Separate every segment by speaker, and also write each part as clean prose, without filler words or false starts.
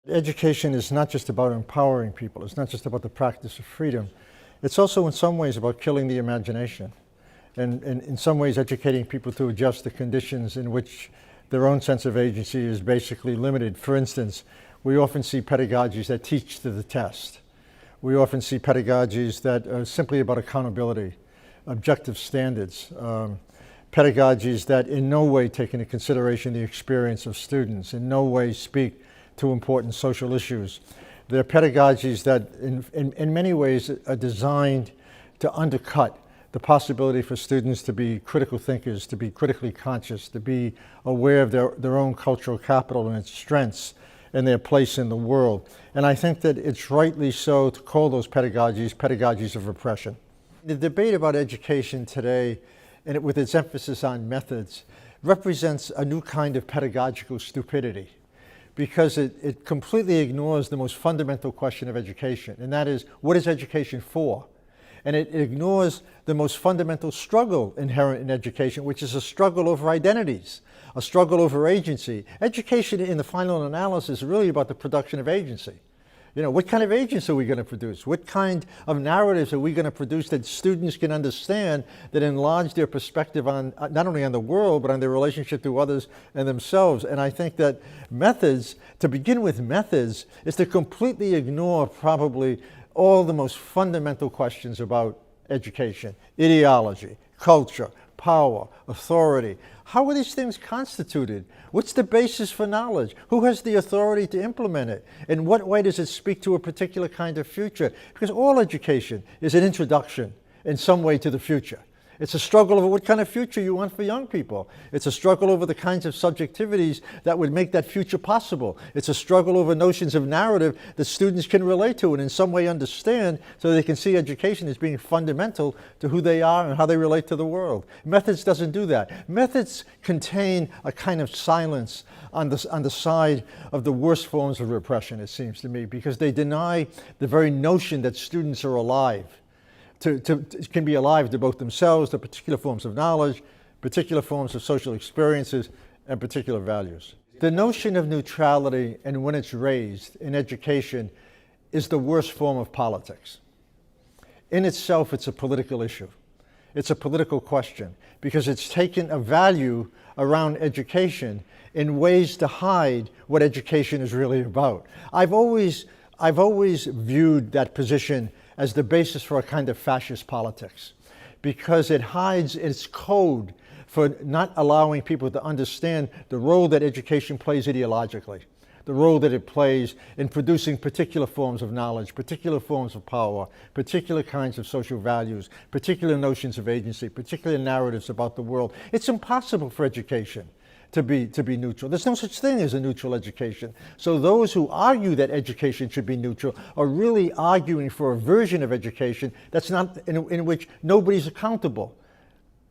Speaker 1: Education is not just about empowering people. It's not just about the practice of freedom. It's also in some ways about killing the imagination. And in some ways educating people to adjust the conditions in which their own sense of agency is basically limited. For instance, we often see pedagogies that teach to the test. We often see pedagogies that are simply about accountability, objective standards, pedagogies that in no way take into consideration the experience of students, in no way speak to important social issues. They're pedagogies that in many ways are designed to undercut the possibility for students to be critical thinkers, to be critically conscious, to be aware of their own cultural capital and its strengths and their place in the world. And I think that it's rightly so to call those pedagogies of repression. The debate about education today, and with its emphasis on methods, represents a new kind of pedagogical stupidity, because it completely ignores the most fundamental question of education, and that is, what is education for? And it ignores the most fundamental struggle inherent in education, which is a struggle over identities, a struggle over agency. Education, in the final analysis, is really about the production of agency. You know, what kind of agents are we going to produce? What kind of narratives are we going to produce that students can understand, that enlarge their perspective on not only on the world, but on their relationship to others and themselves? And I think that methods, to begin with methods, is to completely ignore probably all the most fundamental questions about education: ideology, culture, power, authority. How are these things constituted? What's the basis for knowledge? Who has the authority to implement it? In what way does it speak to a particular kind of future? Because all education is an introduction in some way to the future. It's a struggle over what kind of future you want for young people. It's a struggle over the kinds of subjectivities that would make that future possible. It's a struggle over notions of narrative that students can relate to and in some way understand, so they can see education as being fundamental to who they are and how they relate to the world. Methods doesn't do that. Methods contain a kind of silence on the side of the worst forms of repression, it seems to me, because they deny the very notion that students are alive. Can be alive to both themselves, to particular forms of knowledge, particular forms of social experiences, and particular values. The notion of neutrality, and when it's raised in education, is the worst form of politics. In itself, it's a political issue. It's a political question, because it's taken a value around education in ways to hide what education is really about. I've always viewed that position as the basis for a kind of fascist politics, because it hides its code for not allowing people to understand the role that education plays ideologically, the role that it plays in producing particular forms of knowledge, particular forms of power, particular kinds of social values, particular notions of agency, particular narratives about the world. It's impossible for education to be neutral. There's no such thing as a neutral education. So those who argue that education should be neutral are really arguing for a version of education that's not, in which nobody's accountable.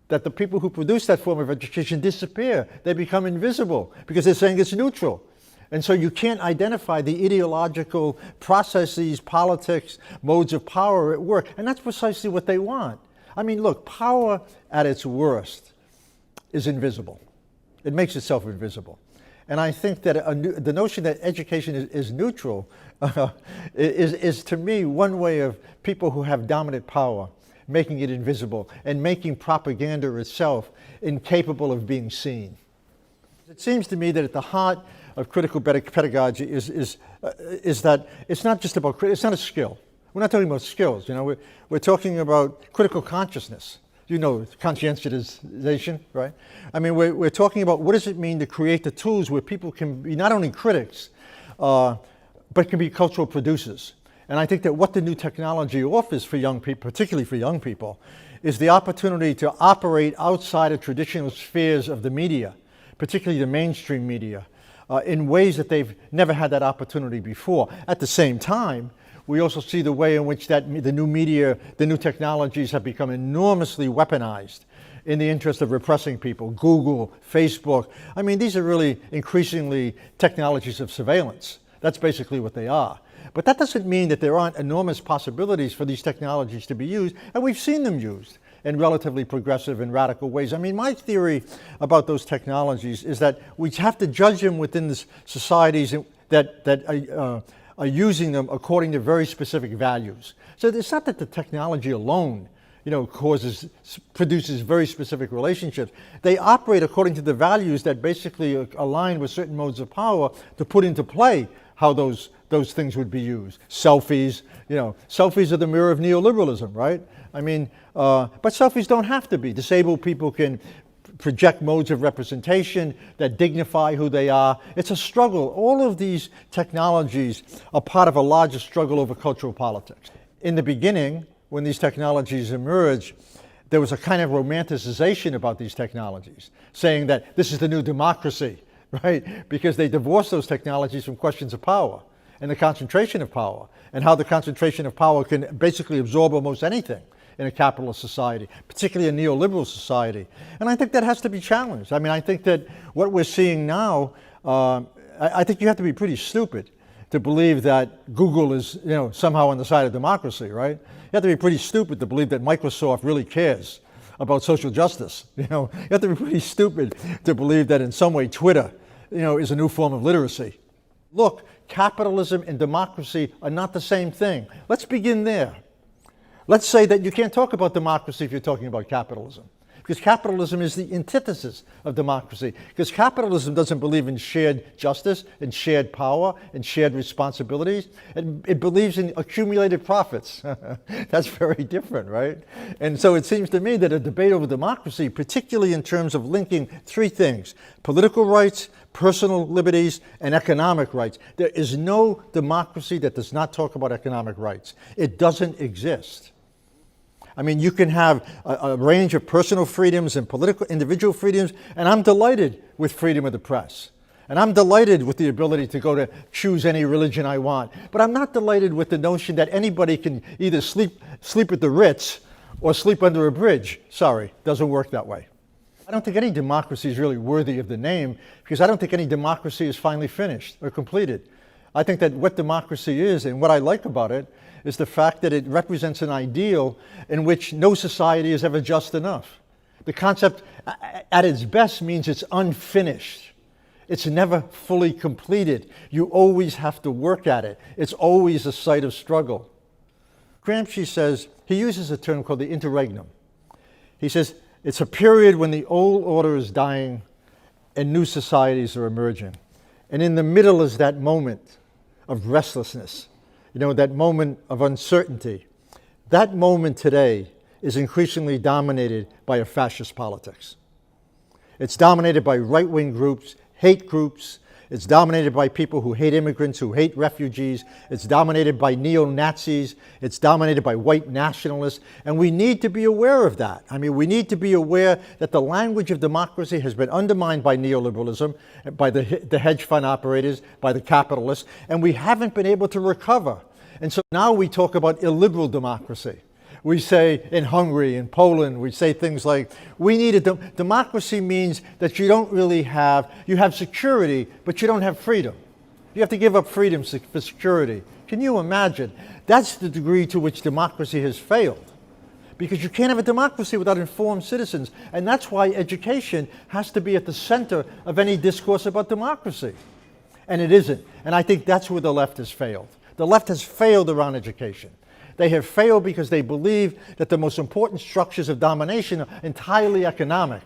Speaker 1: That the people who produce that form of education disappear. They become invisible because they're saying it's neutral. And so you can't identify the ideological processes, politics, modes of power at work. And that's precisely what they want. I mean, look, power at its worst is invisible. It makes itself invisible. And I think that the notion that education is neutral is to me one way of people who have dominant power making it invisible and making propaganda itself incapable of being seen. It seems to me that at the heart of critical pedagogy is that it's not just about, it's not a skill. We're not talking about skills, you know, we're talking about critical consciousness. You know, conscientization, right? I mean, we're talking about what does it mean to create the tools where people can be not only critics, but can be cultural producers. And I think that what the new technology offers for young people, particularly for young people, is the opportunity to operate outside of traditional spheres of the media, particularly the mainstream media, in ways that they've never had that opportunity before. At the same time, we also see the way in which the new media, the new technologies have become enormously weaponized in the interest of repressing people. Google, Facebook. I mean, these are really increasingly technologies of surveillance. That's basically what they are. But that doesn't mean that there aren't enormous possibilities for these technologies to be used, and we've seen them used in relatively progressive and radical ways. I mean, my theory about those technologies is that we have to judge them within the societies that are using them according to very specific values. So it's not that the technology alone, produces very specific relationships. They operate according to the values that basically align with certain modes of power to put into play how those things would be used. Selfies, selfies are the mirror of neoliberalism, right? I mean, but selfies don't have to be. Disabled people can project modes of representation that dignify who they are. It's a struggle. All of these technologies are part of a larger struggle over cultural politics. In the beginning, when these technologies emerged, there was a kind of romanticization about these technologies, saying that this is the new democracy, right? Because they divorced those technologies from questions of power and the concentration of power, and how the concentration of power can basically absorb almost anything in a capitalist society, particularly a neoliberal society. And I think that has to be challenged. I mean, I think that what we're seeing now, I think you have to be pretty stupid to believe that Google is, somehow on the side of democracy, right? You have to be pretty stupid to believe that Microsoft really cares about social justice. You have to be pretty stupid to believe that in some way Twitter, is a new form of literacy. Look, capitalism and democracy are not the same thing. Let's begin there. Let's say that you can't talk about democracy if you're talking about capitalism, because capitalism is the antithesis of democracy, because capitalism doesn't believe in shared justice and shared power and shared responsibilities. It believes in accumulated profits. That's very different, right? And so it seems to me that a debate over democracy, particularly in terms of linking three things: political rights, personal liberties, and economic rights. There is no democracy that does not talk about economic rights. It doesn't exist. I mean, you can have a range of personal freedoms and political individual freedoms, and I'm delighted with freedom of the press. And I'm delighted with the ability to go to choose any religion I want. But I'm not delighted with the notion that anybody can either sleep at the Ritz or sleep under a bridge. Sorry, doesn't work that way. I don't think any democracy is really worthy of the name, because I don't think any democracy is finally finished or completed. I think that what democracy is, and what I like about it, is the fact that it represents an ideal in which no society is ever just enough. The concept at its best means it's unfinished. It's never fully completed. You always have to work at it. It's always a site of struggle. Gramsci says, he uses a term called the interregnum. He says, it's a period when the old order is dying and new societies are emerging. And in the middle is that moment of restlessness, that moment of uncertainty. That moment today is increasingly dominated by a fascist politics. It's dominated by right-wing groups, hate groups. It's dominated by people who hate immigrants, who hate refugees. It's dominated by neo-Nazis. It's dominated by white nationalists. And we need to be aware of that. I mean, we need to be aware that the language of democracy has been undermined by neoliberalism, by the hedge fund operators, by the capitalists, and we haven't been able to recover. And so now we talk about illiberal democracy. We say in Hungary, in Poland, we say things like, we need democracy means that you have security, but you don't have freedom. You have to give up freedom for security. Can you imagine? That's the degree to which democracy has failed. Because you can't have a democracy without informed citizens. And that's why education has to be at the center of any discourse about democracy. And it isn't. And I think that's where the left has failed. The left has failed around education. They have failed because they believe that the most important structures of domination are entirely economic,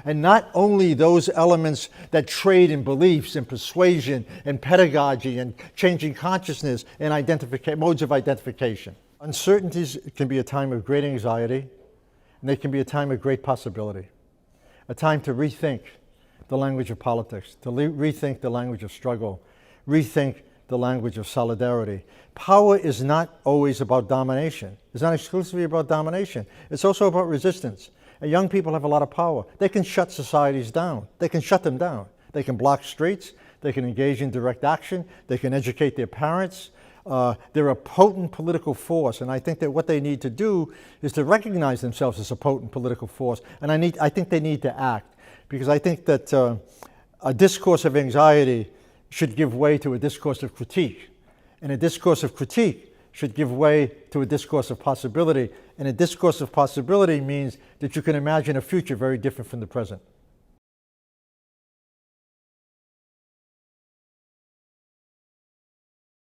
Speaker 1: and not only those elements that trade in beliefs and persuasion and pedagogy and changing consciousness and modes of identification. Uncertainties can be a time of great anxiety, and they can be a time of great possibility, a time to rethink the language of politics, to rethink the language of struggle, rethink the language of solidarity. Power is not always about domination. It's not exclusively about domination. It's also about resistance. And young people have a lot of power. They can shut societies down. They can shut them down. They can block streets. They can engage in direct action. They can educate their parents. They're a potent political force. And I think that what they need to do is to recognize themselves as a potent political force. And I think they need to act. Because I think that a discourse of anxiety should give way to a discourse of critique. And a discourse of critique should give way to a discourse of possibility. And a discourse of possibility means that you can imagine a future very different from the present.